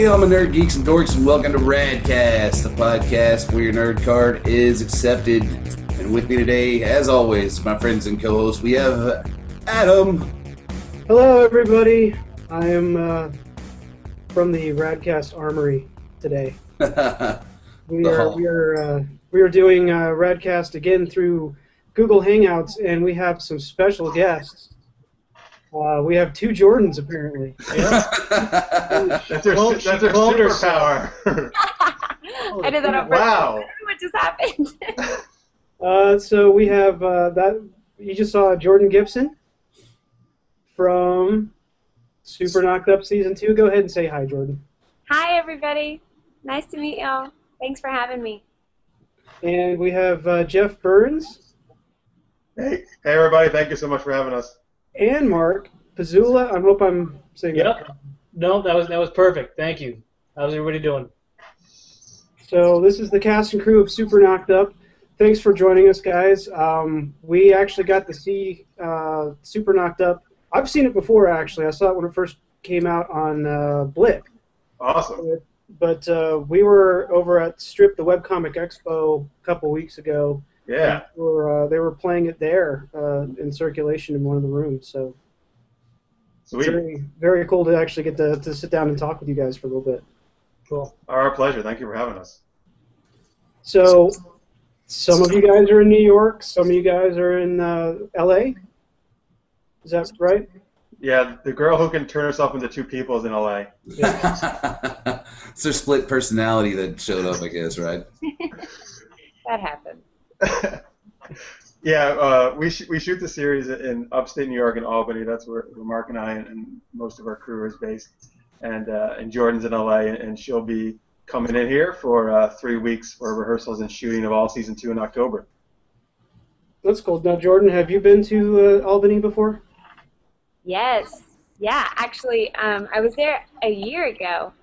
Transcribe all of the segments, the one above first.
Hey, all my nerd geeks and dorks, and welcome to Raddcast, the podcast where your nerd card is accepted. And with me today, as always, my friends and co-hosts, we have Adam. Hello, everybody. I am from the Raddcast Armory today. We are doing Raddcast again through Google Hangouts, and we have some special guests. We have two Jordans, apparently. Yeah. That's her superpower. I did that on purpose. Wow. What just happened? So we have that. You just saw Jordan Gibson from Super Knocked Up Season 2. Go ahead and say hi, Jordan. Hi, everybody. Nice to meet y'all. Thanks for having me. And we have Jeff Burns. Hey, everybody. Thank you so much for having us. And Mark Pizzula. I hope I'm saying that. Yep. No, that was perfect. Thank you. How's everybody doing? So this is the cast and crew of Super Knocked Up. Thanks for joining us, guys. We actually got to see Super Knocked Up. I've seen it before, actually. I saw it when it first came out on Blip. Awesome. But we were over at Strip, the Webcomic Expo, a couple weeks ago. Yeah. They were playing it there in circulation in one of the rooms. So Sweet. very, very cool to actually get to sit down and talk with you guys for a little bit. Cool. Our pleasure. Thank you for having us. So some of you guys are in New York. Some of you guys are in L.A. Is that right? Yeah, the girl who can turn herself into two people is in L.A. It's their split personality that showed up, I guess, right? That happened. Yeah, we shoot the series in upstate New York in Albany. That's where Mark and I and most of our crew is based. And Jordan's in LA, and she'll be coming in here for 3 weeks for rehearsals and shooting of all season 2 in October. That's cool. Now, Jordan, have you been to Albany before? Yes. Yeah, actually, I was there a year ago,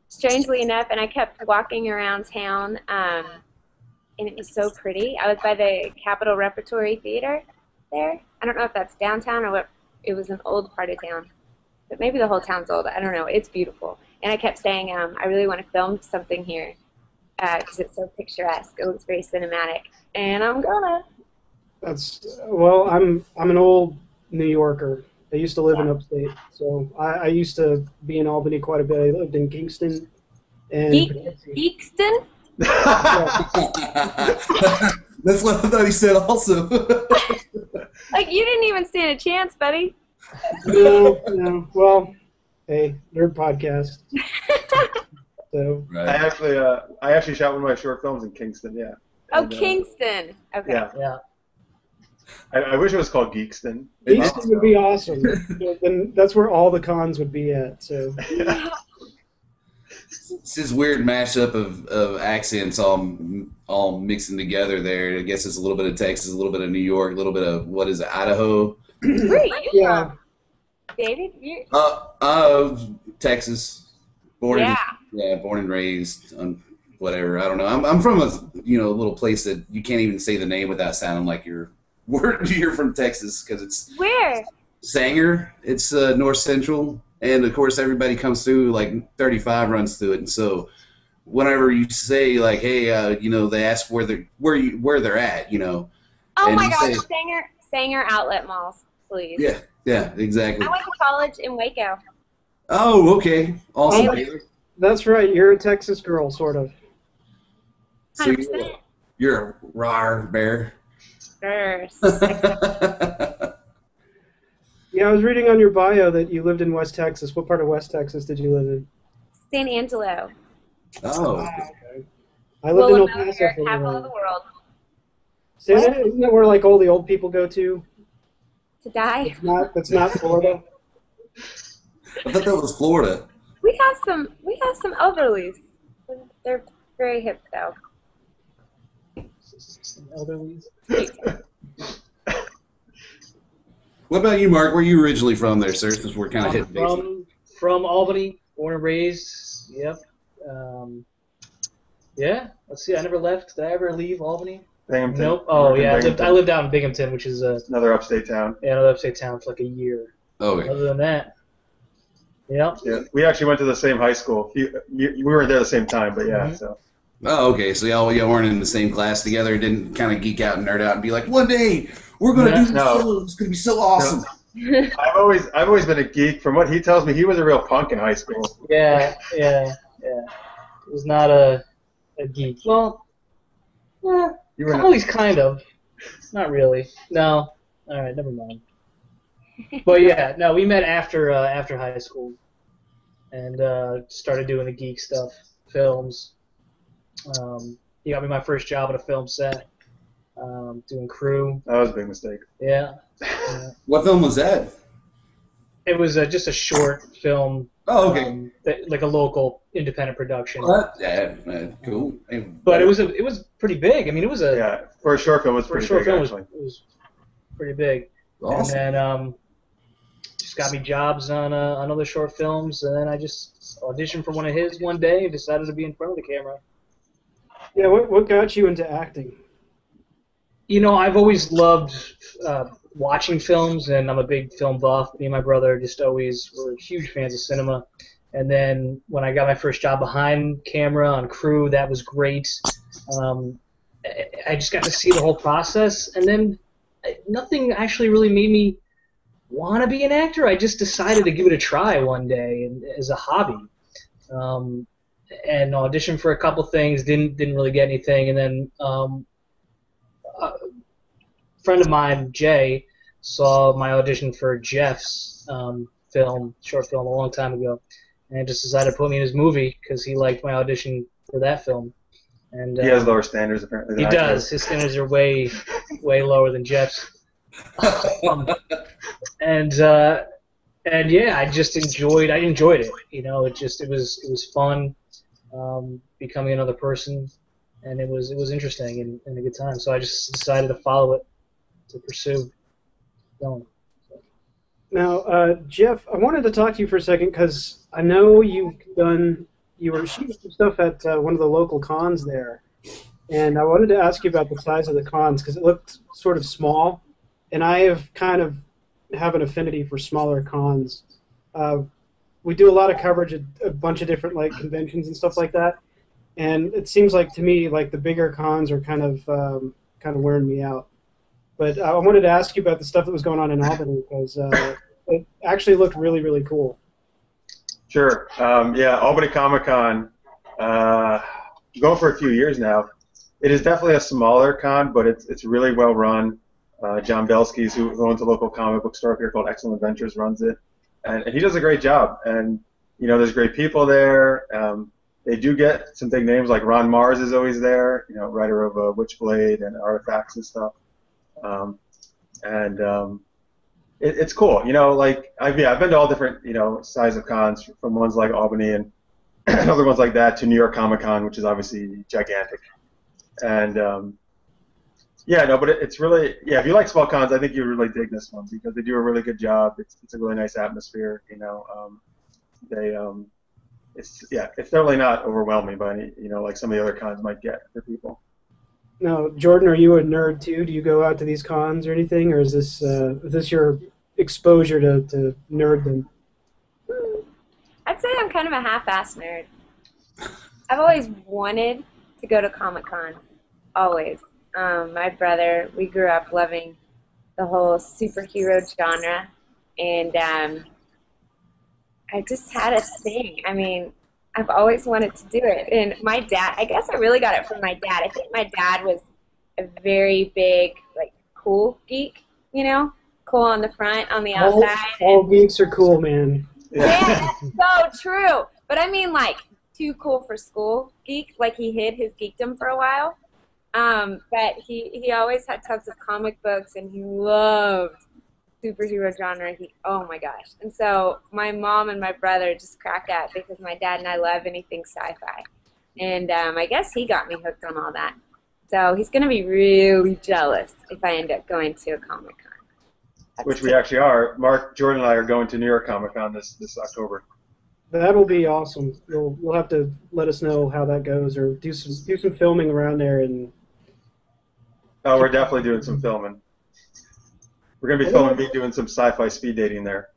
strangely enough, and I kept walking around town. And it was so pretty. I was by the Capitol Repertory Theater there. I don't know if that's downtown or what. It was an old part of town. But maybe the whole town's old. I don't know. It's beautiful. And I kept saying, I really want to film something here because it's so picturesque. It looks very cinematic. And I'm gonna. Well, I'm an old New Yorker. I used to live in upstate. So I used to be in Albany quite a bit. I lived in Kingston. And Geekston? That's what I thought he said also. Like, you didn't even stand a chance, buddy. No. Well, hey, nerd podcast. So Right. I actually shot one of my short films in Kingston, yeah. Oh, And, Kingston. Okay. Yeah. I wish it was called Geekston. Kingston would be awesome. Then that's where all the cons would be at. So It's this weird mashup of accents all mixing together there. I guess it's a little bit of Texas, a little bit of New York, a little bit of, what is it, Idaho? Where are you yeah. from? David? You... Texas. Born and raised on whatever. I don't know. I'm from a little place that you can't even say the name without sounding like you're from Texas, because it's Where? Sanger. It's north central. And, of course, everybody comes through, like, 35 runs through it. And so whenever you say, like, hey, they ask where they're at, Oh, and my you gosh, say, Sanger Outlet Malls, please. Yeah, exactly. I went to college in Waco. Oh, okay. Awesome. That's right. You're a Texas girl, sort of. So 100%. you're a rawr bear. Sure. Yeah, I was reading on your bio that you lived in West Texas. What part of West Texas did you live in? San Angelo. Oh. Okay. I lived in El Paso for a capital while. of the world. Isn't that where like all the old people go to? To die. That's not Florida. I thought that was Florida. We have some elderlies. They're very hip though. Elderlies. What about you, Mark? Where are you originally from there, sir, since we're kind of hitting basics? From Albany, born and raised. Yep. Yeah. Let's see. I never left. Did I ever leave Albany? Binghamton. Nope. Oh, yeah. Binghamton. I lived out in Binghamton, which is Another upstate town. another upstate town for like a year. Okay. Other than that, Yeah. Yeah, we actually went to the same high school. We weren't there at the same time, but yeah. So Oh, okay. So y'all weren't in the same class together. Didn't kind of geek out and nerd out and be like, one day we're gonna do this. No. Show. It's gonna be so awesome. No. I've always been a geek. From what he tells me, he was a real punk in high school. Yeah. It was not a geek. Well, You were always kind of. Not really. No. All right, never mind. But yeah, no, we met after high school, and started doing the geek stuff, films. He got me my first job at a film set, doing crew. That was a big mistake. Yeah. What film was that? It was just a short film. Oh, okay. Like a local independent production. Cool. But it was pretty big. I mean, it was for a short film, it was pretty big. It was pretty big. Awesome. And then just got me jobs on other short films, and then I just auditioned for one of his one day and decided to be in front of the camera. Yeah, what got you into acting? You know, I've always loved watching films, and I'm a big film buff. Me and my brother just always were huge fans of cinema. And then when I got my first job behind camera on crew, that was great. I just got to see the whole process, and then nothing actually really made me want to be an actor. I just decided to give it a try one day and, as a hobby. And auditioned for a couple things, didn't really get anything, and then a friend of mine, Jay, saw my audition for Jeff's short film a long time ago, and just decided to put me in his movie because he liked my audition for that film. And he has lower standards apparently. He does. His standards are way lower than Jeff's. And yeah, I just enjoyed it. You know, it was fun, becoming another person, and it was interesting and a good time. So I just decided to follow it, to pursue going. Now, Jeff, I wanted to talk to you for a second because I know you were shooting some stuff at one of the local cons there, and I wanted to ask you about the size of the cons because it looked sort of small, and I have an affinity for smaller cons. We do a lot of coverage at a bunch of different conventions and stuff like that, and it seems like to me like the bigger cons are kind of wearing me out. But I wanted to ask you about the stuff that was going on in Albany because it actually looked really, really cool. Sure. Yeah, Albany Comic-Con, going for a few years now. It is definitely a smaller con, but it's really well run. John Belsky's, who owns a local comic book store here called Excellent Adventures, runs it, and he does a great job. And you know, there's great people there. They do get some big names, like Ron Mars is always there. You know, writer of Witchblade and Artifacts and stuff. It's cool. You know, like I've been to all different size of cons, from ones like Albany and other ones like that to New York Comic Con, which is obviously gigantic. And yeah, no, but it's really, yeah, if you like small cons, I think you really dig this one because they do a really good job. It's a really nice atmosphere. You know, it's definitely not overwhelming by any, like some of the other cons might get for people. Now, Jordan, are you a nerd too? Do you go out to these cons or anything, or is this your exposure to nerddom? I'd say I'm kind of a half-ass nerd. I've always wanted to go to Comic-Con, always. My brother, we grew up loving the whole superhero genre, and I just had a thing. I mean, I've always wanted to do it. And my dad, I guess I really got it from my dad. I think my dad was a very big, cool geek, cool on the front, on the outside. All geeks are cool, man. Yeah, that's so true. But I mean, too cool for school geek. He hid his geekdom for a while. But he always had tons of comic books, and he loved superhero genre. Oh my gosh. And so my mom and my brother just crack up because my dad and I love anything sci-fi. And I guess he got me hooked on all that. So he's going to be really jealous if I end up going to a Comic-Con. Which we actually are. Mark, Jordan, and I are going to New York Comic-Con this October. That'll be awesome. You'll have to let us know how that goes, or do some filming around there. And oh, we're definitely doing some filming. We're going to be filming me doing some sci-fi speed dating there.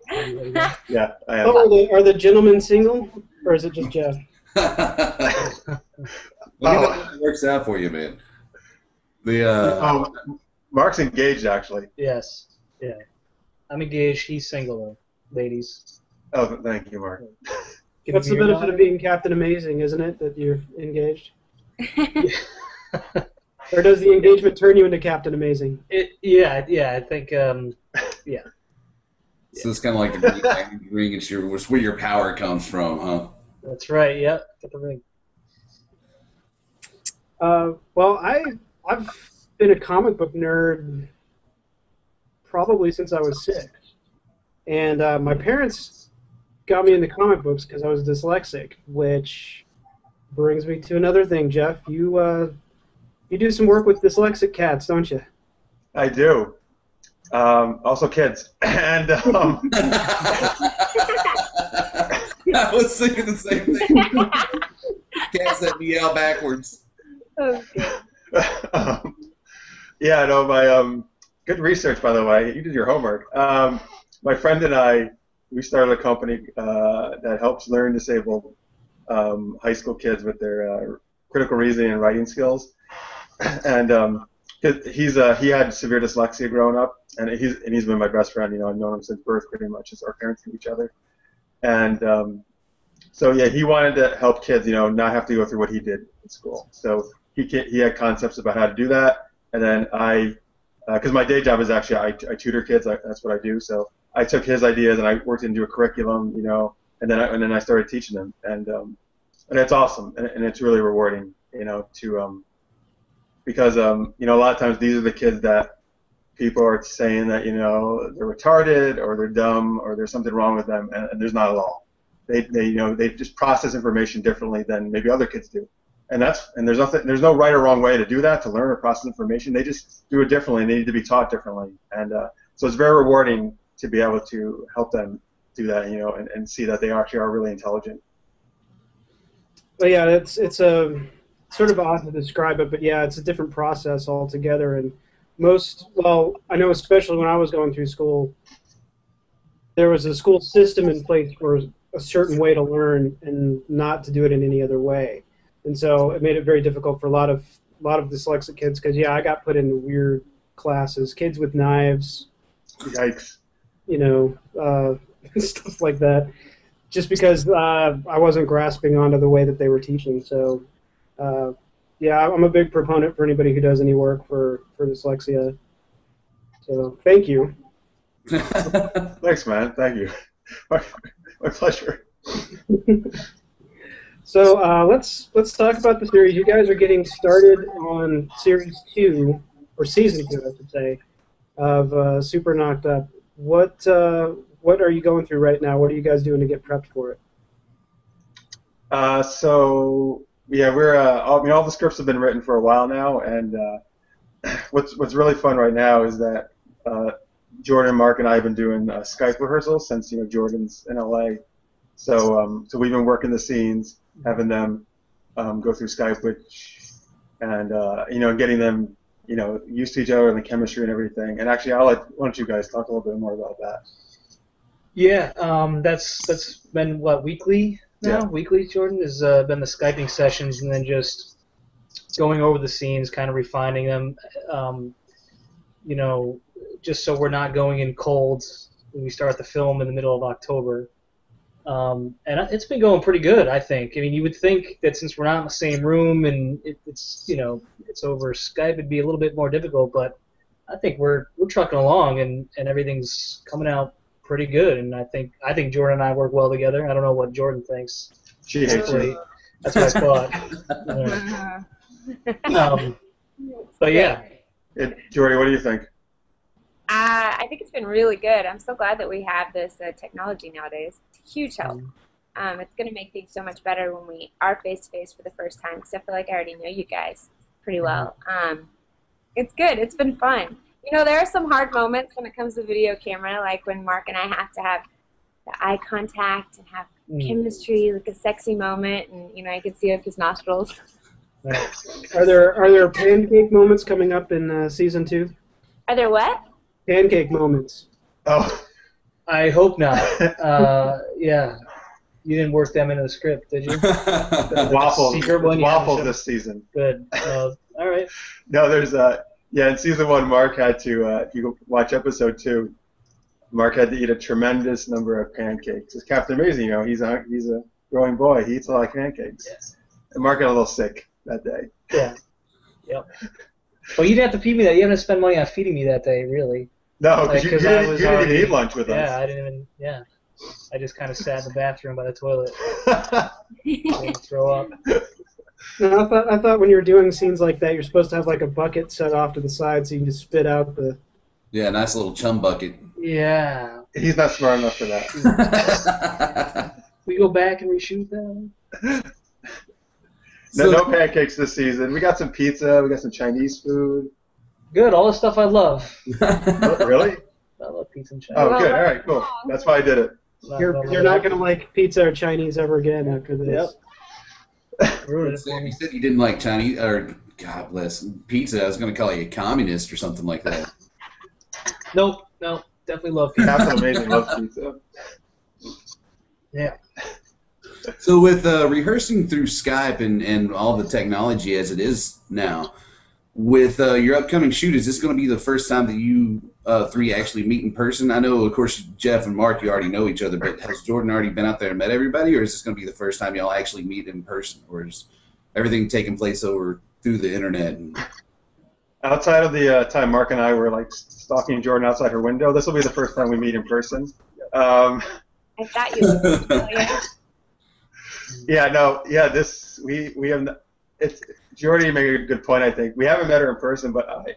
Yeah, I am. Oh, are the gentlemen single, or is it just Jeff? Well, you know how it works out for you, man. Mark's engaged, actually. Yes. Yeah. I'm engaged. He's single, ladies. Oh, thank you, Mark. What's the benefit of being Captain Amazing, isn't it, that you're engaged? Or does the engagement turn you into Captain Amazing? Yeah, I think, yeah. So it's kind of like the ring. It's where your power comes from, huh? That's right. Yeah, get the ring. Well, I've been a comic book nerd probably since I was 6, and my parents got me into comic books because I was dyslexic, which brings me to another thing, Jeff. You do some work with dyslexic cats, don't you? I do. Also kids. And I was thinking the same thing. Cats that meow backwards. Okay. Yeah, no, my good research, by the way. You did your homework. My friend and I, we started a company that helps learn disabled high school kids with their critical reasoning and writing skills. And he had severe dyslexia growing up, and he's been my best friend. You know, I've known him since birth, pretty much, as our parents knew each other. And so yeah, he wanted to help kids, you know, not have to go through what he did in school. So he had concepts about how to do that, and then because my day job is actually I tutor kids. That's what I do. So I took his ideas and I worked into a curriculum, you know, and then I started teaching them, and it's awesome, and it's really rewarding, you know, to because you know, a lot of times these are the kids that people are saying that, you know, they're retarded or they're dumb or there's something wrong with them, and there's not at all. They you know, they just process information differently than maybe other kids do, and there's no right or wrong way to do that, to learn or process information. They just do it differently, and they need to be taught differently, and so it's very rewarding to be able to help them do that, you know, and see that they actually are really intelligent. Well, yeah, it's a sort of odd to describe it, but yeah, it's a different process altogether. And I know especially when I was going through school, there was a school system in place for a certain way to learn and not to do it in any other way. And so it made it very difficult for a lot of dyslexic kids because, yeah, I got put into weird classes, kids with knives. Yikes. You know, stuff like that, just because I wasn't grasping onto the way that they were teaching. So, yeah, I'm a big proponent for anybody who does any work for dyslexia. So, thank you. Thanks, man. Thank you. My pleasure. So let's talk about the series. You guys are getting started on series 2, or season 2, I should say, of Super Knocked Up. What are you going through right now? What are you guys doing to get prepped for it? So yeah, we're all the scripts have been written for a while now, and what's really fun right now is that Jordan, Mark, and I have been doing Skype rehearsals since, you know, Jordan's in LA. So we've been working the scenes, having them go through Skype, and you know, getting them, you know, used to each other and the chemistry and everything. And actually, why don't you guys talk a little bit more about that? Yeah, that's been what, weekly now? Yeah. Weekly, Jordan, has been the Skyping sessions, and then just going over the scenes, kind of refining them. You know, just so we're not going in cold when we start the film in the middle of October. And it's been going pretty good, I think. I mean, you would think that since we're not in the same room and it's, you know, it's over Skype, it'd be a little bit more difficult, but I think we're trucking along, and everything's coming out pretty good. And I think Jordan and I work well together. I don't know what Jordan thinks. She hates you. That's what I thought. But yeah. Jordy, what do you think? I think it's been really good. I'm so glad that we have this technology nowadays. It's a huge help. It's going to make things so much better when we are face-to-face for the first time, because I feel like I already know you guys pretty well. It's good. It's been fun. You know, there are some hard moments when it comes to video camera, like when Mark and I have to have the eye contact and have chemistry, like a sexy moment, and, you know, I can see up his nostrils. Are there pancake moments coming up in season 2? Are there what? Pancake moments. Oh, I hope not. Yeah. You didn't work them into the script, did you? Waffles. Secret one, Waffles this season. Good. All right. No, there's in season 1, Mark had to. If you watch episode 2, Mark had to eat a tremendous number of pancakes. It's Captain Amazing, he's a growing boy. He eats a lot of pancakes. Yes. And Mark got a little sick that day. Yeah. Yep. Well, you didn't have to feed me that. You didn't have to spend money on feeding me that day, really. No, because you didn't even eat lunch with us. Yeah, I didn't even. Yeah. I just kind of sat in the bathroom by the toilet. Didn't throw up. No, I thought when you were doing scenes like that, you're supposed to have like a bucket set off to the side so you can just spit out the. Yeah, nice little chum bucket. Yeah. He's not smart enough for that. We go back and reshoot them. No pancakes this season. We got some pizza. We got some Chinese food. Good, all the stuff I love. Really? I love pizza and Chinese. Oh, good. All right, cool. That's why I did it. You're not gonna like pizza or Chinese ever again after this. Yep. Ruined it for You me. said you didn't like Chinese, or God bless, pizza. I was going to call you a communist or something like that. Nope. Definitely love pizza. Captain Amazing loves pizza. Yeah. So with rehearsing through Skype and all the technology as it is now, with your upcoming shoot, is this going to be the first time that you three actually meet in person? I know, of course, Jeff and Mark, you already know each other, but has Jordan already been out there and met everybody, or is this going to be the first time y'all actually meet in person, or is everything taking place over through the internet? Outside of the time Mark and I were like stalking Jordan outside her window, this will be the first time we meet in person. I thought you would. This we have. It's Jordan made a good point. I think we haven't met her in person, but I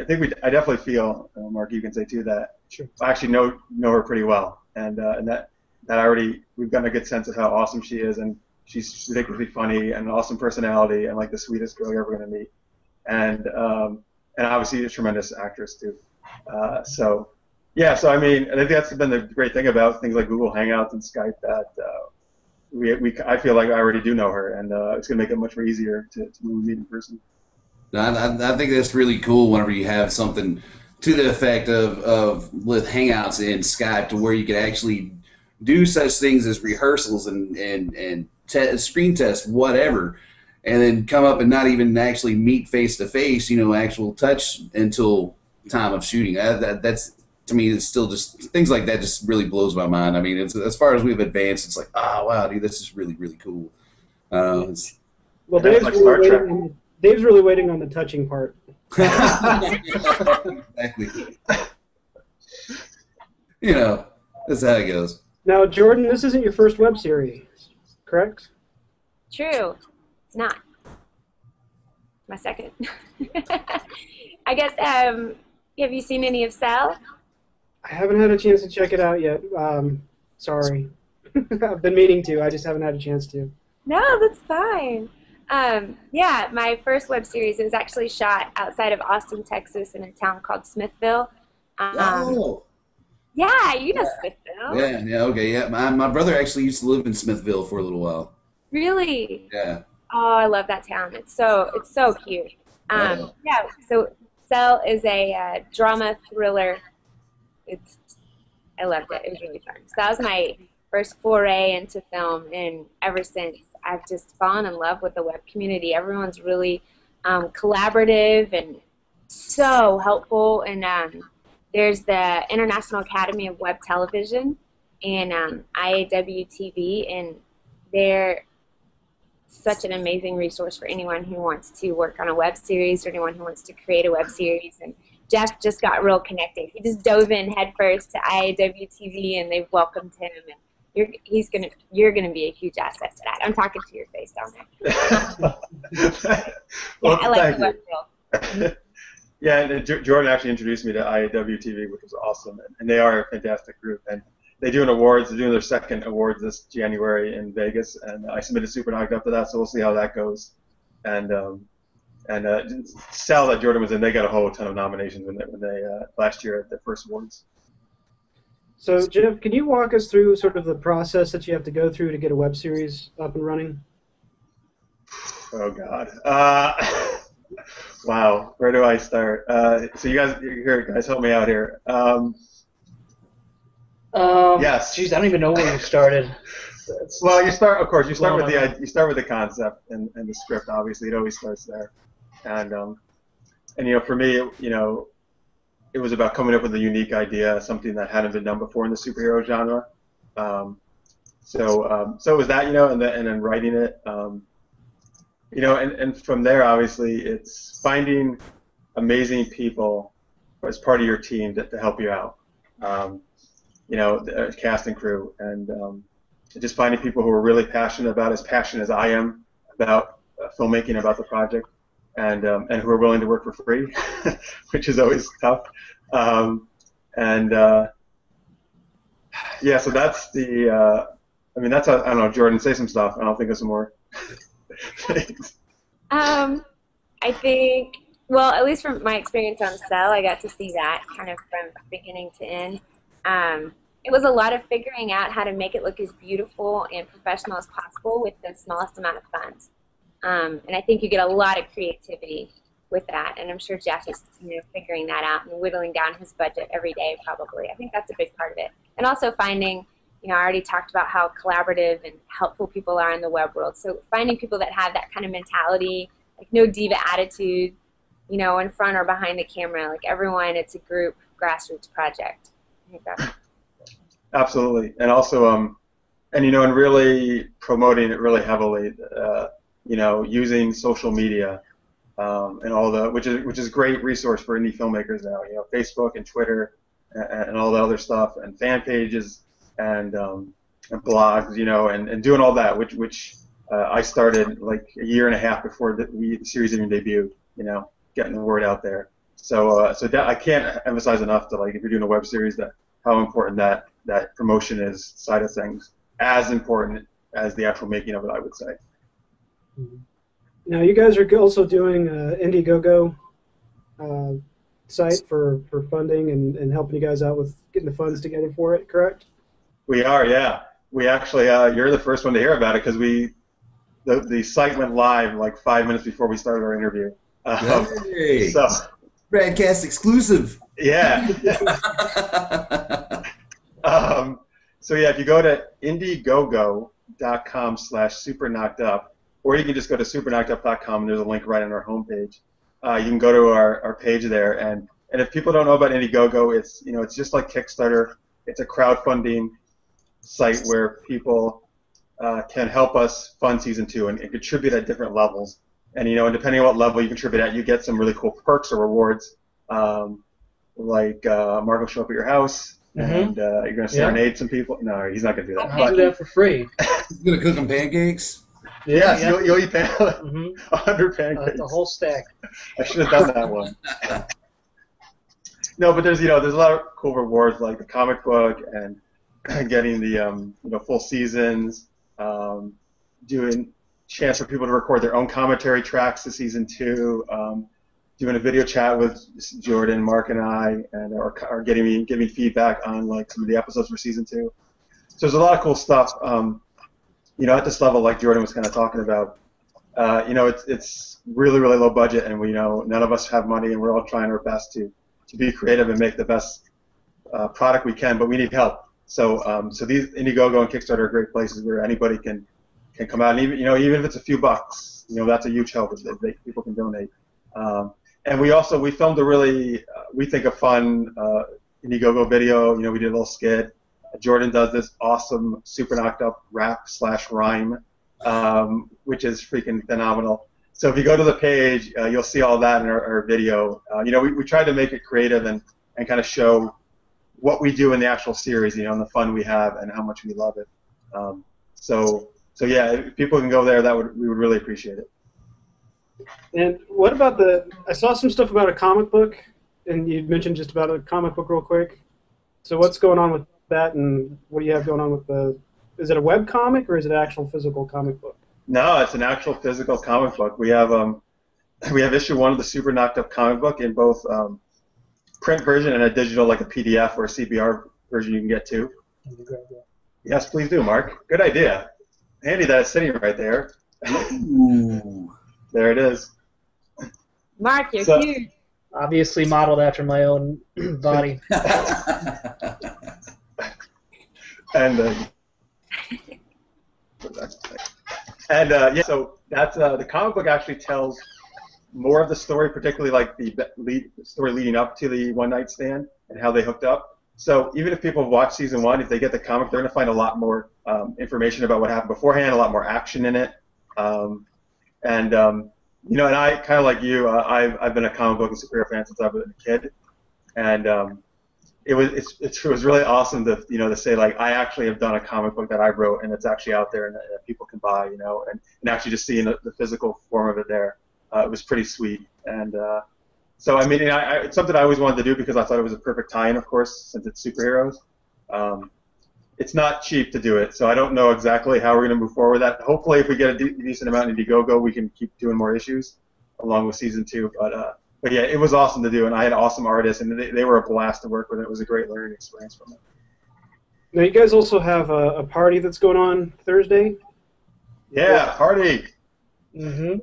think I definitely feel, Mark, you can say too, that I actually know her pretty well, and that already we've gotten a good sense of how awesome she is, and she's ridiculously funny and an awesome personality, and like the sweetest girl you're ever going to meet, and obviously a tremendous actress too. So I mean, I think that's been the great thing about things like Google Hangouts and Skype, that I feel like I already do know her, and it's going to make it much more easier to meet in person. I think that's really cool whenever you have something to the effect of with Hangouts and Skype, to where you can actually do such things as rehearsals and screen tests, whatever, and then come up and not even actually meet face to face, actual touch until time of shooting. That's, to me, it's still just things like that just really blows my mind. I mean, it's, as far as we've advanced, it's like, oh wow, dude, this is really, really cool. Well, Dave's really waiting on the touching part. Exactly. That's how it goes. Now, Jordan, this isn't your first web series, correct? True. It's not. My second. I guess, have you seen any of Cell? I haven't had a chance to check it out yet. Sorry. I've been meaning to. I just haven't had a chance to. No, that's fine. Yeah, my first web series, it was actually shot outside of Austin, Texas, in a town called Smithville. Yeah, you know Smithville. Yeah. My brother actually used to live in Smithville for a little while. Really? Yeah. Oh, I love that town. It's so cute. Yeah. So Cell is a drama thriller. I loved it. It was really fun. So that was my first foray into film, and ever since I've just fallen in love with the web community. Everyone's really collaborative and so helpful. And there's the International Academy of Web Television and IAW TV, and they're such an amazing resource for anyone who wants to work on a web series or anyone who wants to create a web series. And Jeff just got real connected. He just dove in headfirst to IAW TV, and they've welcomed him. And you're gonna be a huge asset to that. I'm talking to your face down there. Well, I like the web field. Yeah, and Jordan actually introduced me to IAW TV, which was awesome, and they are a fantastic group. And they do an awards. They're doing their second awards this January in Vegas, and I submitted Super Knocked Up to that, so we'll see how that goes. And Sal that Jordan was in, they got a whole ton of nominations when they last year at their first awards. So, Jeff, can you walk us through sort of the process that you have to go through to get a web series up and running? Oh, God. Wow. Where do I start? So you guys, here, guys, help me out here. Yes. Geez, I don't even know where you started. Well, you start with the concept and the script. Obviously, it always starts there. And for me, it was about coming up with a unique idea, something that hadn't been done before in the superhero genre. So it was that, and then writing it, and from there, obviously, it's finding amazing people as part of your team to help you out. The cast and crew, and just finding people who are really passionate as passionate as I am about filmmaking, about the project, and who are willing to work for free, which is always tough. So that's the. That's I don't know, Jordan, say some stuff, and I'll think of some more things. I think, well, at least from my experience on Cell, I got to see that kind of from beginning to end. It was a lot of figuring out how to make it look as beautiful and professional as possible with the smallest amount of funds. And I think you get a lot of creativity with that, and I'm sure Jeff is figuring that out and whittling down his budget every day probably. I think that's a big part of it. And also finding, I already talked about how collaborative and helpful people are in the web world. So finding people that have that kind of mentality, like no diva attitude, in front or behind the camera. Like everyone, it's a group grassroots project. I think that's absolutely. And also, and really promoting it really heavily, using social media and all which is a great resource for indie filmmakers now. Facebook and Twitter and all the other stuff, and fan pages and blogs, and doing all that, which I started like a year and a half before the series even debuted. Getting the word out there. So I can't emphasize enough that, like, if you're doing a web series, that how important that promotion is, side of things, as important as the actual making of it, I would say. Now, you guys are also doing Indiegogo site for funding and helping you guys out with getting the funds together for it, correct? We are, yeah. We actually, you're the first one to hear about it, because the site went live like 5 minutes before we started our interview. Hey, so Raddcast exclusive. Yeah. So yeah, if you go to indiegogo.com/superknockedup, or you can just go to superknockedup.com, and there's a link right on our homepage. You can go to our page there, and if people don't know about Indiegogo, it's just like Kickstarter. It's a crowdfunding site where people can help us fund season 2 and contribute at different levels. And and depending on what level you contribute at, you get some really cool perks or rewards, like Mark will show up at your house, and you're gonna serenade some people. No, he's not gonna do that. I'll do that for free. He's gonna cook them pancakes. Yes, yeah. You'll eat 100 pancakes. The whole stack. I should have done that one. No, but there's a lot of cool rewards, like the comic book and getting the full seasons, doing chance for people to record their own commentary tracks to season 2, doing a video chat with Jordan, Mark, and I, and are giving me feedback on like some of the episodes for season 2. So there's a lot of cool stuff. At this level, like Jordan was kind of talking about, it's really, really low budget, and none of us have money, and we're all trying our best to be creative and make the best product we can, but we need help. So these Indiegogo and Kickstarter are great places where anybody can come out, and even if it's a few bucks, that's a huge help if people can donate. And we filmed a really we think a fun Indiegogo video. We did a little skit. Jordan does this awesome Super Knocked Up rap/rhyme, which is freaking phenomenal. So if you go to the page, you'll see all that in our video. We tried to make it creative and kind of show what we do in the actual series, and the fun we have and how much we love it. So yeah, if people can go there, we would really appreciate it. And what about I saw some stuff about a comic book, and you mentioned just about a comic book real quick. So what's going on with that, and what do you have going on with is it a web comic, or is it an actual physical comic book? No, it's an actual physical comic book. We have issue 1 of the Super Knocked Up comic book in both print version and a digital, like a PDF or a CBR version you can get too. Yes, please do, Mark. Good idea. Handy that it's sitting right there. Ooh. There it is. Mark, you're huge. Obviously modeled after my own body. And yeah, so that's the comic book actually tells more of the story, particularly like the story leading up to the one night stand and how they hooked up. So even if people watch season 1, if they get the comic, they're going to find a lot more information about what happened beforehand, a lot more action in it. You know, and I kind of like you, I've been a comic book and superhero fan since I was a kid, and it was really awesome to to say like I actually have done a comic book that I wrote and it's actually out there and that people can buy, you know, and actually just seeing the physical form of it there, it was pretty sweet. And so I mean, it's something I always wanted to do because I thought it was a perfect tie-in, of course, since it's superheroes. It's not cheap to do it, so I don't know exactly how we're going to move forward with that. Hopefully, if we get a decent amount in Indiegogo, we can keep doing more issues along with season 2. But yeah, it was awesome to do, and I had awesome artists, and they were a blast to work with. It was a great learning experience for me. Now, you guys also have a party that's going on Thursday? Yeah, party! Mm-hmm.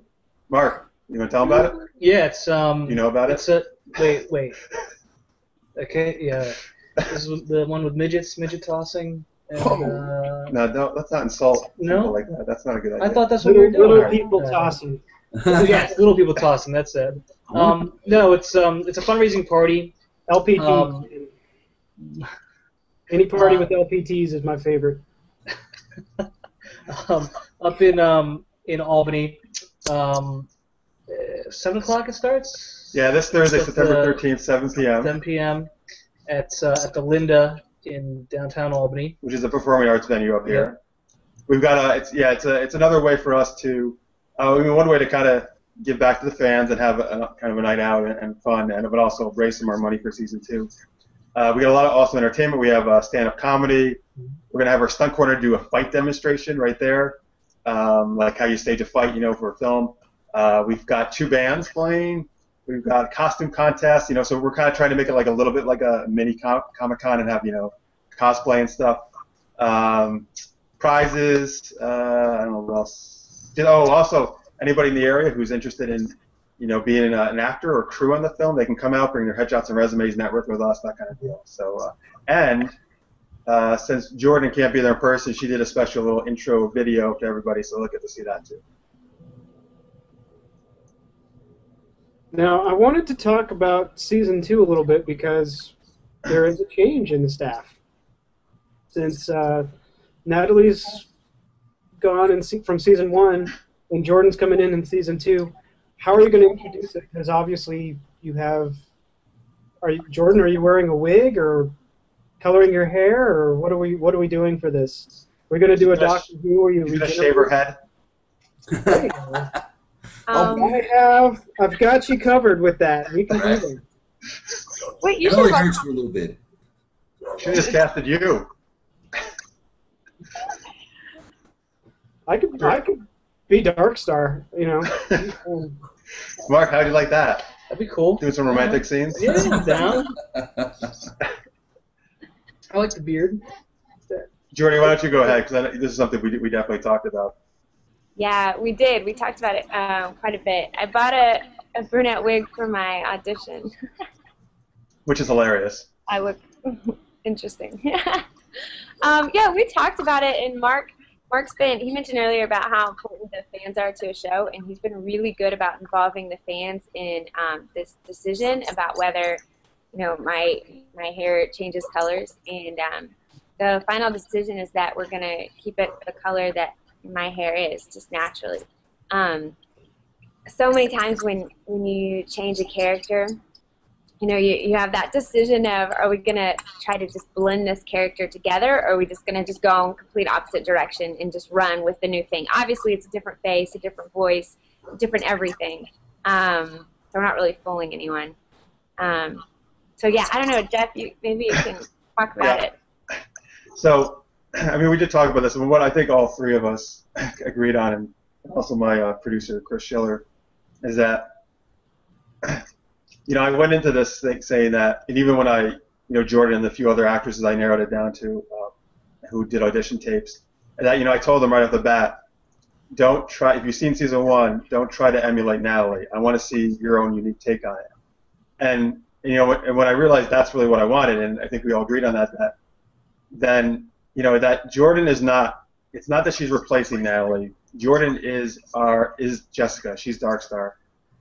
Mark, you want to tell them about it? Yeah, it's... You know about it? Wait. Okay, yeah. This is the one with midget tossing. And, no, let's not insult people No? like that. That's not a good idea. I thought that's what we were doing. Little people tossing. Yes, little people tossing. That's it. No, it's a fundraising party. LPT. Any party with LPTs is my favorite. Up in Albany, 7 o'clock it starts. Yeah, this Thursday, September 13th, 7 p.m. 7 p.m. at the Linda in downtown Albany, which is a performing arts venue up here. Yeah. We've got it's another way for us to, one way to kind of give back to the fans and have kind of a night out and fun, but also raise some more money for season 2. We got a lot of awesome entertainment. We have stand-up comedy. We're gonna have our stunt corner do a fight demonstration right there, like how you stage a fight, for a film. We've got 2 bands playing. We've got a costume contest, so we're kind of trying to make it like a little bit like a mini Comic-Con and have, cosplay and stuff. Prizes, I don't know what else. Also, anybody in the area who's interested in, being an actor or crew on the film, they can come out, bring their headshots and resumes, network with us, that kind of deal. So, since Jordan can't be there in person, she did a special little intro video to everybody, so they'll get to see that too. Now, I wanted to talk about season 2 a little bit because there is a change in the staff. Since Natalie's gone from season 1 and Jordan's coming in season 2, how are you going to introduce it? Because obviously you have... Jordan, are you wearing a wig or coloring your hair, or what are we doing for this? We're going to do a Doctor Who, or you going to shave her head? There you go. I've got you covered with that. We can do that. Wait, you it only hurts for a little bit. She just casted you. I could be Darkstar, Mark, how'd you like that? That'd be cool. Doing some romantic scenes? Yeah, I'm down. I like the beard. Jordy, why don't you go ahead? Because this is something we definitely talked about. Yeah, we did. We talked about it quite a bit. I bought a brunette wig for my audition. Which is hilarious. I look interesting. Yeah, we talked about it, and he mentioned earlier about how important the fans are to a show, and he's been really good about involving the fans in this decision about whether, my hair changes colors. And the final decision is that we're going to keep it the color that my hair is, just naturally. So many times when you change a character, you have that decision of, are we going to try to just blend this character together, or are we just going to just go in complete opposite direction and just run with the new thing? Obviously, it's a different face, a different voice, different everything. So we're not really fooling anyone. So yeah, I don't know, Jeff, maybe you can talk about it. So, we did talk about this, and what I think all 3 of us agreed on, and also my producer, Chris Schiller, is that I went into this thing saying that, and even when I, Jordan and a few other actresses I narrowed it down to, who did audition tapes, and that, I told them right off the bat, don't try, if you've seen season 1, don't try to emulate Natalie. I want to see your own unique take on it. And, when I realized that's really what I wanted, and I think we all agreed on that, then that Jordan is not. It's not that she's replacing Natalie. Jordan is Jessica. She's Darkstar,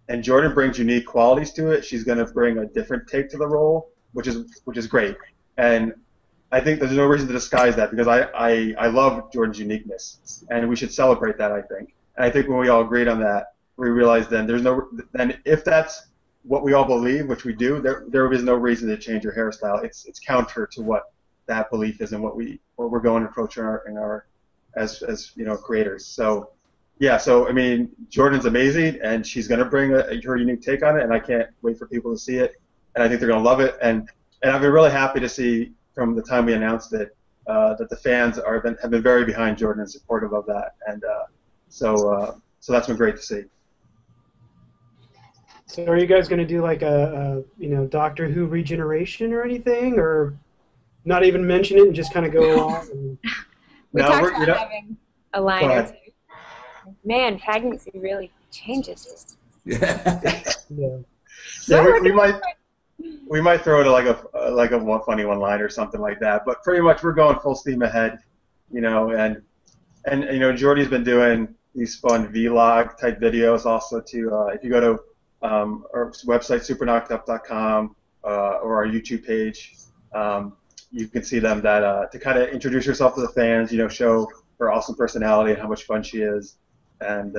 and Jordan brings unique qualities to it. She's going to bring a different take to the role, which is great. And I think there's no reason to disguise that, because I love Jordan's uniqueness, and we should celebrate that, I think. And I think when we all agreed on that, we realized then if that's what we all believe, which we do, there is no reason to change your hairstyle. It's counter to what that belief is and what we're going to approach as creators. So yeah, so I mean, Jordan's amazing, and she's going to bring her unique take on it, and I can't wait for people to see it, and I think they're going to love it. And I've been really happy to see from the time we announced it that the fans have been very behind Jordan and supportive of that, and so that's been great to see. So are you guys going to do like a Doctor Who regeneration or anything, or not even mention it and just kind of go along? And... We talked about having a line or two. Man, pregnancy really changes us. Yeah, we might throw it like a funny one line or something like that. But pretty much we're going full steam ahead, and Jordy's been doing these fun vlog type videos also too. If you go to our website superknockedup.com or our YouTube page, you can see them to kind of introduce yourself to the fans, show her awesome personality and how much fun she is, and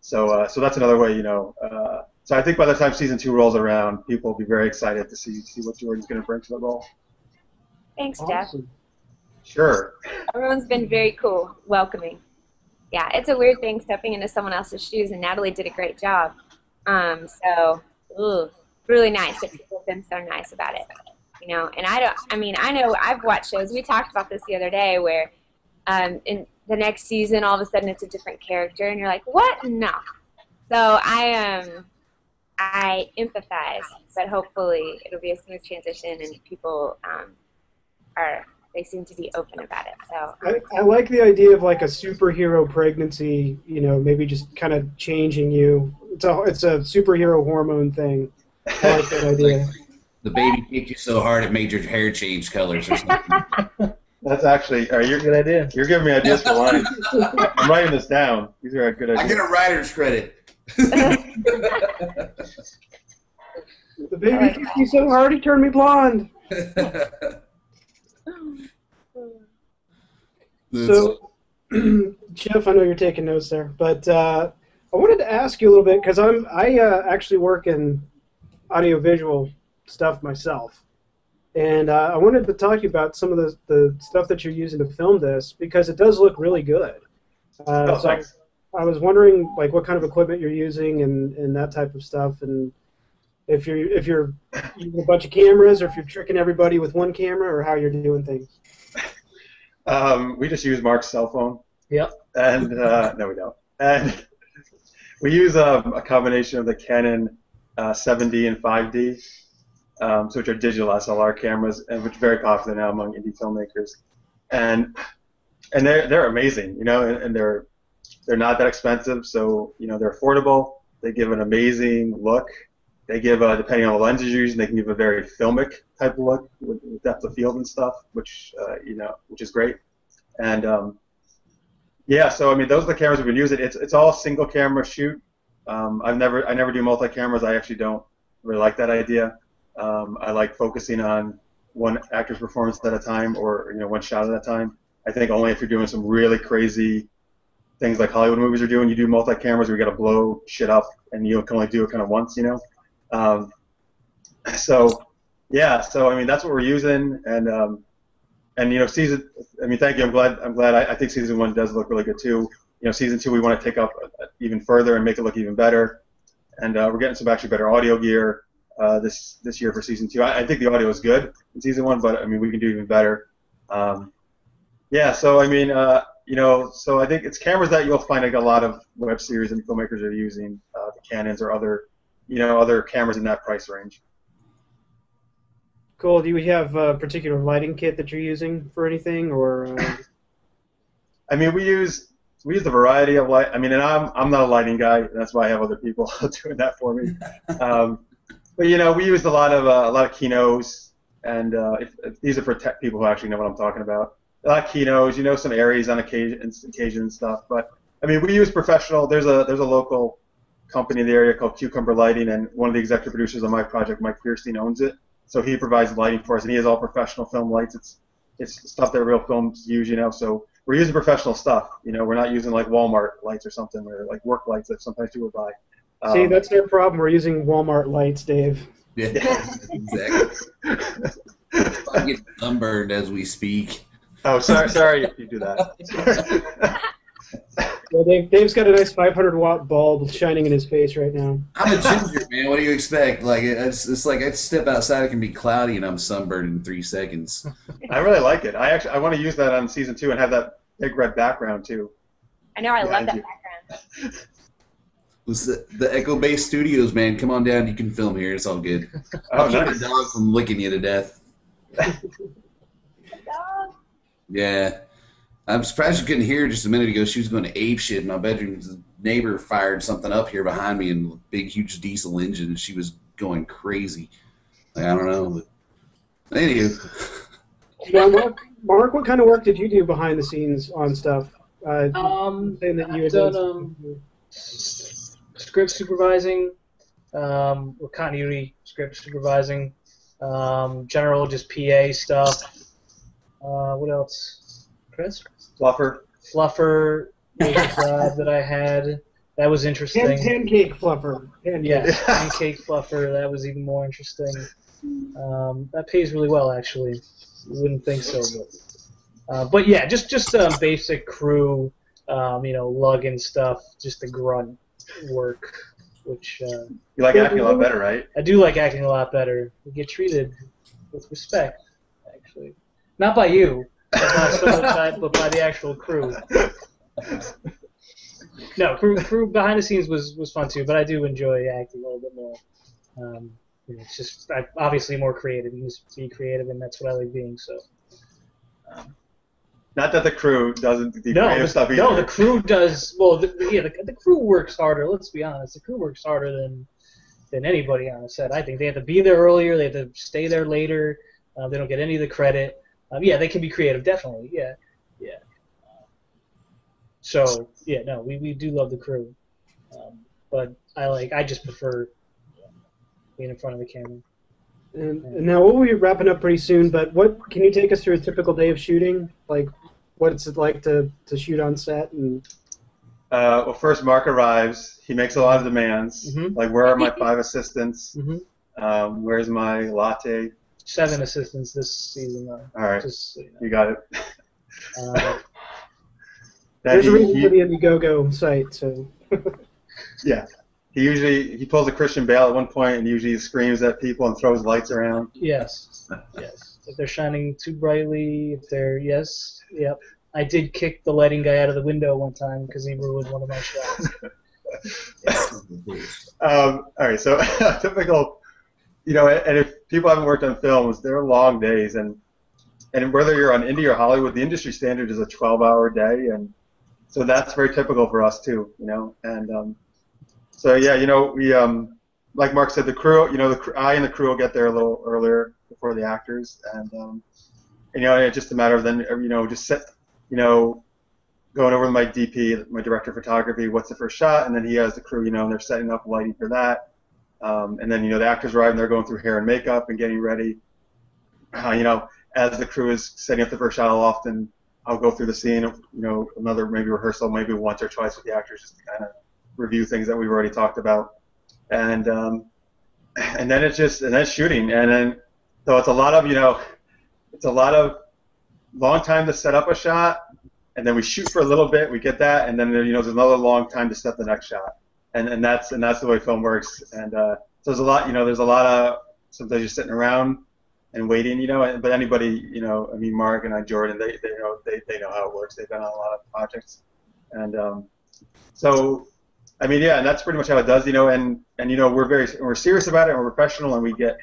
so that's another way, So I think by the time season 2 rolls around, people will be very excited to see what Jordan's going to bring to the role. Thanks, Jeff. Awesome. Sure. Everyone's been very cool, welcoming. Yeah, it's a weird thing stepping into someone else's shoes, and Natalie did a great job. Really nice that people have been so nice about it. And I know I've watched shows. We talked about this the other day where in the next season, all of a sudden it's a different character, and you're like, what? No. So I empathize, but hopefully it'll be a smooth transition, and people they seem to be open about it. So I like the idea of like a superhero pregnancy, maybe just kind of changing you. It's a superhero hormone thing. I like that idea. The baby kicked you so hard it made your hair change colors or something. That's actually you're Good idea. You're giving me ideas for lines. I'm writing this down. These are good ideas. I get a writer's credit. The baby kicked me so hard he turned me blonde. So, Jeff, I know you're taking notes there, but I wanted to ask you a little bit, because I actually work in audiovisual stuff myself, and I wanted to talk to you about some of the stuff that you're using to film this, because it does look really good. Thanks. I was wondering like what kind of equipment you're using and that type of stuff, and if you're using a bunch of cameras, or if you're tricking everybody with one camera, or how you're doing things. We just use Mark's cell phone. Yep. And no, we don't. And we use a combination of the Canon 7D and 5D, which are digital SLR cameras, and which are very popular now among indie filmmakers. And they're amazing, and they're not that expensive, so they're affordable. They give an amazing look. They give, depending on the lenses you're using, they can give a very filmic type of look with depth of field and stuff, which which is great. And yeah, so I mean, those are the cameras we've been using. It's all single camera shoot. I never do multi cameras. I actually don't really like that idea. I like focusing on one actor's performance at a time, or one shot at a time. I think only if you're doing some really crazy things like Hollywood movies are doing, you do multi cameras where you got to blow shit up, and you can only do it kind of once, So yeah, so I mean that's what we're using, and season. I mean, thank you. I'm glad. I think season 1 does look really good too. Season 2 we want to take up even further and make it look even better, and we're getting some actually better audio gear this year for season 2. I think the audio is good in season 1, but I mean we can do even better. Yeah, so I mean, so I think it's cameras that you'll find like a lot of web series and filmmakers are using, the Canons or other cameras in that price range. Cool. Do you have a particular lighting kit that you're using for anything, or? I mean, we use a variety of light. I mean, and I'm not a lighting guy. That's why I have other people doing that for me. But we used a lot of Kinos, and if these are for tech people who actually know what I'm talking about. a lot of Kinos, some Aries on occasion and stuff. But I mean, we use professional. There's a local company in the area called Cucumber Lighting, and one of the executive producers on my project, Mike Fierstein, owns it. So he provides lighting for us, and he has all professional film lights. It's stuff that real films use, So we're using professional stuff. We're not using like Walmart lights or something, or like work lights that sometimes people buy. See, that's their problem. We're using Walmart lights, Dave. Yeah, exactly. I get sunburned as we speak. Oh, sorry if you do that. Well, Dave's got a nice 500-watt bulb shining in his face right now. I'm a ginger, man. What do you expect? Like it's like I step outside, it can be cloudy, and I'm sunburned in 3 seconds. I really like it. I want to use that on season 2 and have that big red background too. I know. I love that background. The Echo Bay Studios, man. Come on down. You can film here. It's all good. I'll keep the dog from licking you to death. Yeah. I'm surprised you couldn't hear just a minute ago. She was going to ape shit in my bedroom. The neighbor fired something up here behind me in a big, huge diesel engine, and she was going crazy. Like, I don't know. But anywho. Yeah, Mark, what kind of work did you do behind the scenes on stuff? I've done script supervising, or continuity script supervising, general just PA stuff. What else? Chris? Fluffer was a job that I had. That was interesting. Pancake fluffer. Pancake fluffer. That was even more interesting. That pays really well, actually. You wouldn't think so, but yeah, just basic crew, lugging stuff, just the grunt work, which you like acting a lot better, right? I do like acting a lot better. You get treated with respect, actually, not by you. But by the actual crew. No, crew behind the scenes was fun too, but I do enjoy acting a little bit more. It's just I'm obviously more creative. You just be creative, and that's what I like being. So. Not that the crew doesn't do creative stuff either. No, the crew does. Well, the crew works harder. Let's be honest. The crew works harder than anybody on the set. I think they have to be there earlier. They have to stay there later. They don't get any of the credit. Yeah, they can be creative, definitely. Yeah. So we do love the crew, but I just prefer being in front of the camera. And now we'll be wrapping up pretty soon. But what can you take us through a typical day of shooting? Like, what's it like to shoot on set? And well, first Mark arrives. He makes a lot of demands. Mm-hmm. Like, where are my 5 assistants? Mm-hmm. Where's my latte? 7 assistants this season. All right, just, you got it. There's a reason for the Indiegogo site, so. Yeah, he pulls a Christian Bale at one point and usually screams at people and throws lights around. Yes. If they're shining too brightly, yep. I did kick the lighting guy out of the window one time because he ruined one of my shots. All right, so typical. And if people haven't worked on films, they're long days, and whether you're on indie or Hollywood, the industry standard is a 12-hour day, and so that's very typical for us too, And so yeah, we like Mark said, the crew, I and the crew will get there a little earlier before the actors, and it's just a matter of then just set, going over with my DP, my director of photography, what's the first shot, and then he has the crew, and they're setting up lighting for that. And then the actors arrive and they're going through hair and makeup and getting ready. As the crew is setting up the first shot, I'll go through the scene, another maybe rehearsal, maybe once or twice with the actors just to kind of review things that we've already talked about, and then it's shooting, and then so it's a lot of long time to set up a shot, and then we shoot for a little bit, we get that, and then there's another long time to set the next shot. And that's the way film works, and so there's a lot of sometimes you're sitting around and waiting, but anybody, Mark and Jordan, they know how it works. They've been on a lot of projects, and so and that's pretty much how it does, and we're serious about it, and we're professional, and we get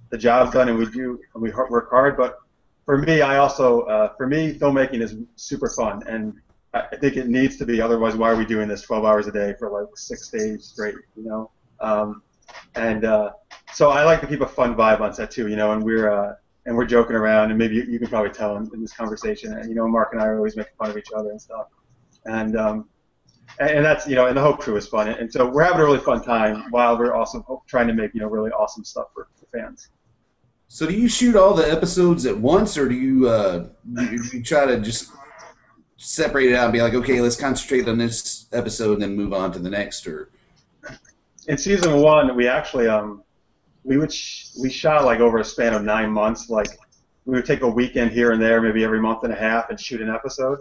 the job done, and we work hard. But for me, filmmaking is super fun, and I think it needs to be. Otherwise, why are we doing this 12 hours a day for like 6 days straight? So I like to keep a fun vibe on set too. And we're and we're joking around, and maybe you can probably tell in this conversation. And Mark and I are always making fun of each other and stuff. And that's and the whole crew is fun. And so we're having a really fun time while we're also trying to make really awesome stuff for fans. So do you shoot all the episodes at once, or do you try to just separate it out and be like, okay, let's concentrate on this episode and then move on to the next? Or in season 1, we actually we shot like over a span of 9 months. Like we would take a weekend here and there, maybe every month and a half, and shoot an episode.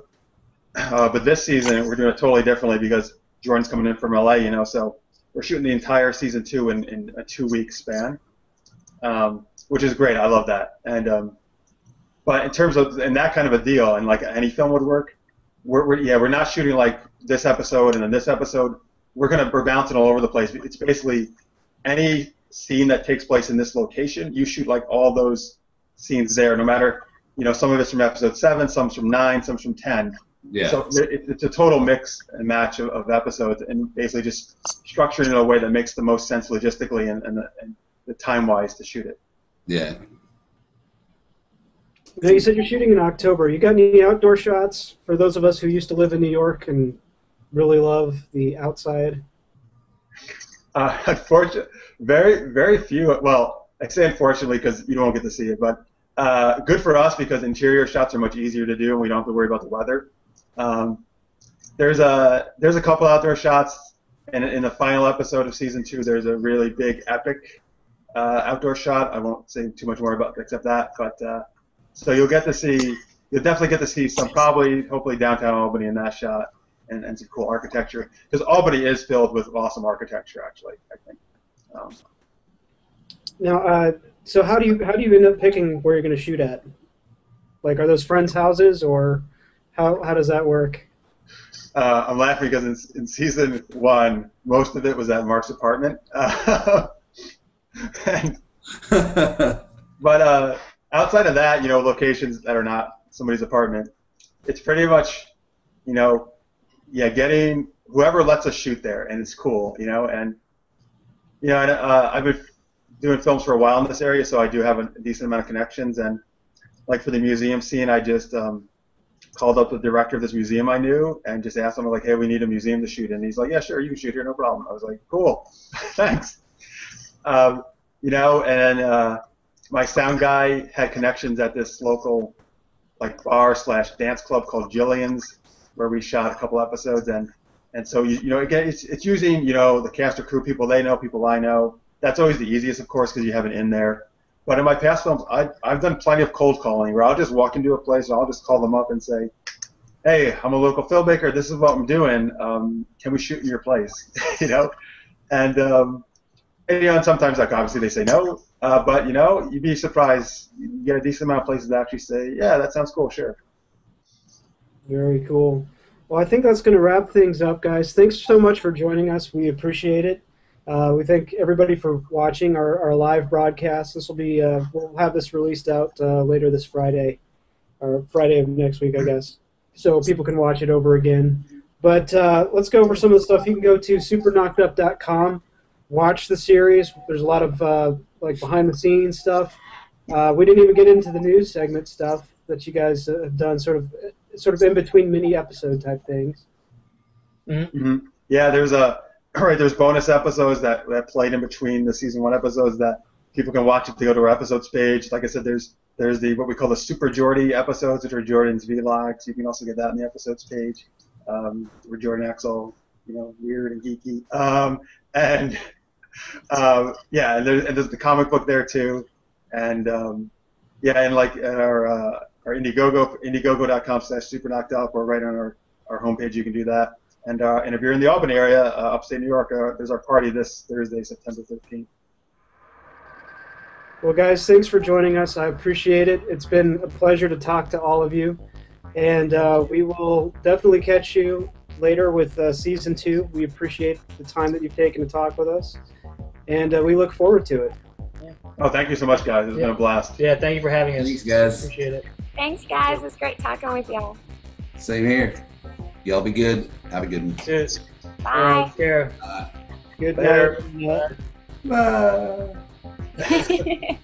But this season we're doing it totally differently because Jordan's coming in from LA, so we're shooting the entire season 2 in a 2-week span. Which is great. I love that. And but in terms of that kind of a deal, and like any film would work, we're not shooting like this episode and then this episode. We're bouncing all over the place. It's basically any scene that takes place in this location, you shoot like all those scenes there, no matter some of it's from episode 7, some's from 9, some's from 10. Yeah. So it's a total mix and match of episodes, and basically just structured in a way that makes the most sense logistically and the time-wise to shoot it. Yeah. Now, you said you're shooting in October. You got any outdoor shots for those of us who used to live in New York and really love the outside? Unfortunately, very, very few. Well, I say unfortunately because you don't get to see it, but good for us because interior shots are much easier to do and we don't have to worry about the weather. There's a couple outdoor shots, and in the final episode of season 2, there's a really big epic outdoor shot. I won't say too much more about it except that, but so you'll definitely get to see some, hopefully downtown Albany in that shot, and some cool architecture, because Albany is filled with awesome architecture, actually, I think. Now, so how do you end up picking where you're going to shoot at? Like, are those friends' houses, or how does that work? I'm laughing because in season 1, most of it was at Mark's apartment. But outside of that, locations that are not somebody's apartment, it's pretty much, getting whoever lets us shoot there, and it's cool, and I've been doing films for a while in this area, so I do have a decent amount of connections. And like for the museum scene, I just called up the director of this museum I knew and just asked him, like, hey, we need a museum to shoot in. And he's like, yeah, sure, you can shoot here, no problem. I was like, cool, thanks. And my sound guy had connections at this local like bar/dance club called Jillian's, where we shot a couple episodes, and so again, it's using the cast or crew, people they know, people I know. That's always the easiest, of course, because you have it in there. But in my past films, I've done plenty of cold calling, where I'll just walk into a place and I'll just call them up and say, hey, I'm a local filmmaker, this is what I'm doing, can we shoot in your place? And sometimes, like, obviously they say no, but you'd be surprised. You get a decent amount of places that actually say, yeah, that sounds cool, sure. Very cool. Well, I think that's going to wrap things up, guys. Thanks so much for joining us. We appreciate it. We thank everybody for watching our live broadcast. This will be we'll have this released out later this Friday, or Friday of next week, I guess, so people can watch it over again. But let's go over some of the stuff. You can go to superknockedup.com. Watch the series. There's a lot of like behind-the-scenes stuff. We didn't even get into the news segment stuff that you guys have done, sort of in between mini episode type things. Mm-hmm. Yeah, there's bonus episodes that played in between the season 1 episodes that people can watch if they go to our episodes page. Like I said, there's the what we call the Super Jordy episodes, which are Jordan's vlogs. You can also get that on the episodes page, where Jordan acts all weird and geeky. And there's the comic book there too, and and like at our Indiegogo.com/superknockedup, or right on our homepage, you can do that. And if you're in the Albany area, upstate New York, there's our party this Thursday, September 13th. Well, guys, thanks for joining us. I appreciate it. It's been a pleasure to talk to all of you, and we will definitely catch you later with Season 2. We appreciate the time that you've taken to talk with us, and we look forward to it. Yeah. Oh, thank you so much, guys. It's been a blast. Yeah, thank you for having us. Thanks, guys. Appreciate it. Thanks, guys. It's great talking with y'all. Same here. Y'all be good. Have a good one. Cheers. Bye. Take care. Good Later. night. Bye. Bye.